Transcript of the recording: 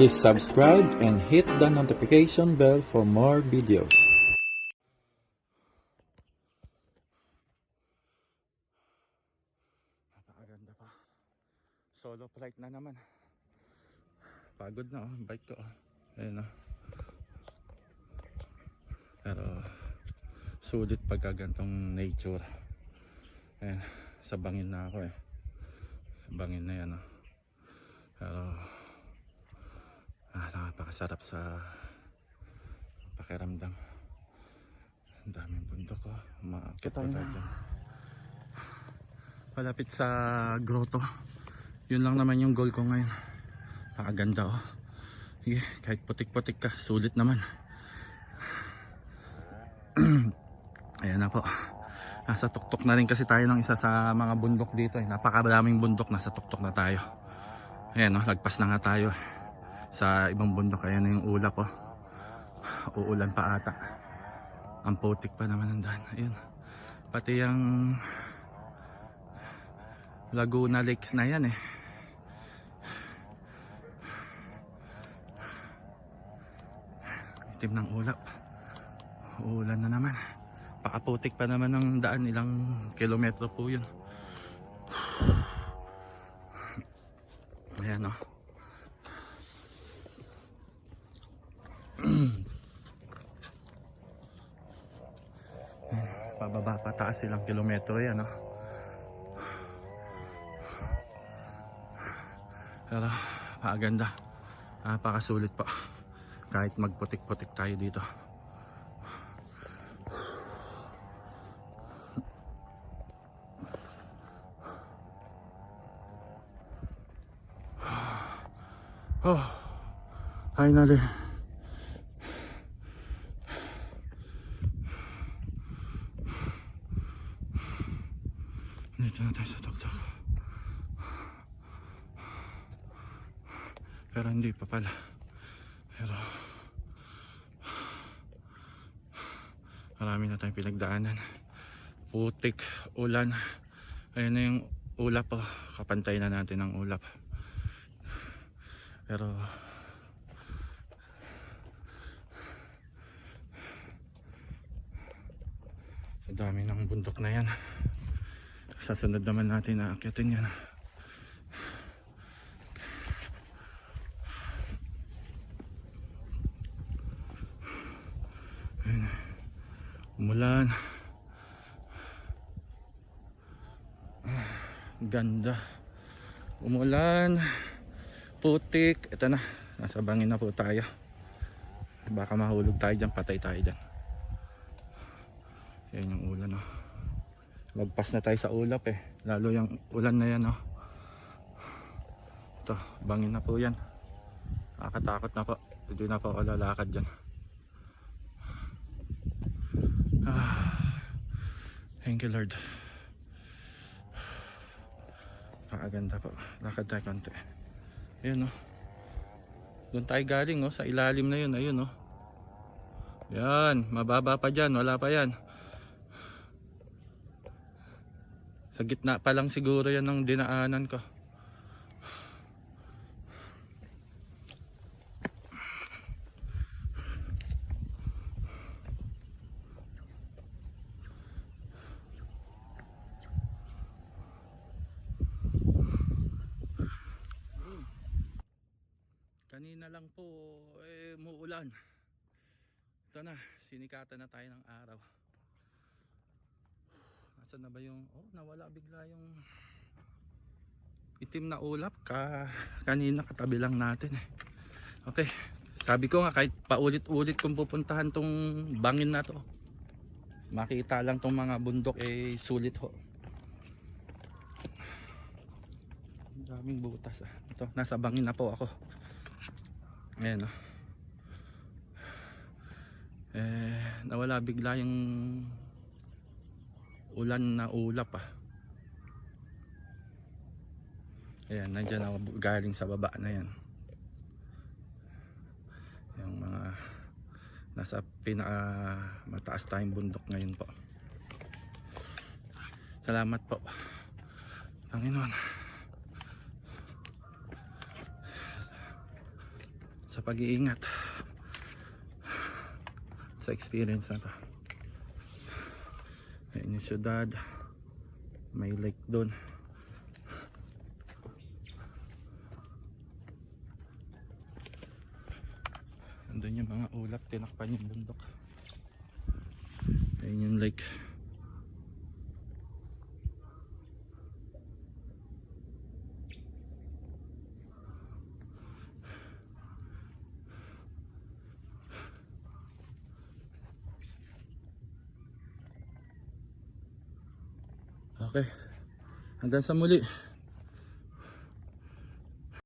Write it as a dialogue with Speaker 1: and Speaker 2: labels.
Speaker 1: Please subscribe and hit the notification bell for more videos.
Speaker 2: Napakaganda pa. Solo flight na naman. Pagod na bike ko. Ayun Pero sulit pagkagantong nature. Ayan, sa bangin na ako Sa bangin na yan Pero napakasarap sa pakiramdam. Ang daming bundok umaakit pa tayo dyan. Malapit sa grotto. Yun lang naman yung goal ko ngayon. Nakaganda Sige, kahit putik-putik ka, sulit naman. Ayan na po. Nasa tuktok na rin kasi tayo ng isa sa mga bundok dito Napakadaming bundok, nasa tuktok na tayo. Ayan lagpas na nga tayo sa ibang bundok. Ayan na yung ulap Uulan pa ata. Ang putik pa naman ng daan. Ayun. Pati yung Laguna Lakes na yan Itim ng ulap. Uulan na naman. Pakaputik pa naman ng daan. Ilang kilometro po yun. Ayan Pababa pataas ilang kilometro yan Pero maganda. Napakasulit pa. Kahit magputik-putik tayo dito. Finally. Dito na tayo sa tuktok. Pero hindi pa pala. Pero marami na tayong pinagdaanan. Putik, ulan. Ayun na yung ulap Kapantay na natin ang ulap. Pero sa dami ng bundok na yan. Sa sunod naman natin aakyatin yan. Umulan. Ganda. Umulan. Putik. Ito na. Nasa bangin na po tayo. Baka mahulog tayo dyan. Patay tayo dyan. Yan yung ulan Lagpas na tayo sa ulap Lalo yung ulan na yan Ito. Bangin na po yan. Nakakatakot na po. Hindi na po ako lalakad dyan. Thank you Lord. Pakaganda po. Lakad tayo konti. Ayun Doon tayo galing sa ilalim na yun. Ayun Yan. Mababa pa dyan. Wala pa yan. Sa gitna pa lang siguro yan ng dinaanan ko. Kanina lang po muulan. Ito na, sinikatan na tayo ng araw. Nasaan na ba yung nawala bigla yung itim na ulap kanina katabi lang natin Okay, sabi ko nga kahit paulit-ulit kung pupuntahan tong bangin na to, makita lang tong mga bundok sulit Ang daming butas Ito, nasa bangin na po ako. Ayan nawala bigla yung ulan na ulap Ayan, nandyan ako galing sa baba na yan. Yung mga nasa pinaka mataas tayong bundok ngayon po. Salamat po Panginoon. sa pag-iingat, sa experience na to. Ayan yung syudad, may lake doon. Andun yung mga ulap, tinakpan yung bundok. Ayan yung lake. Okay, hanggang sa muli.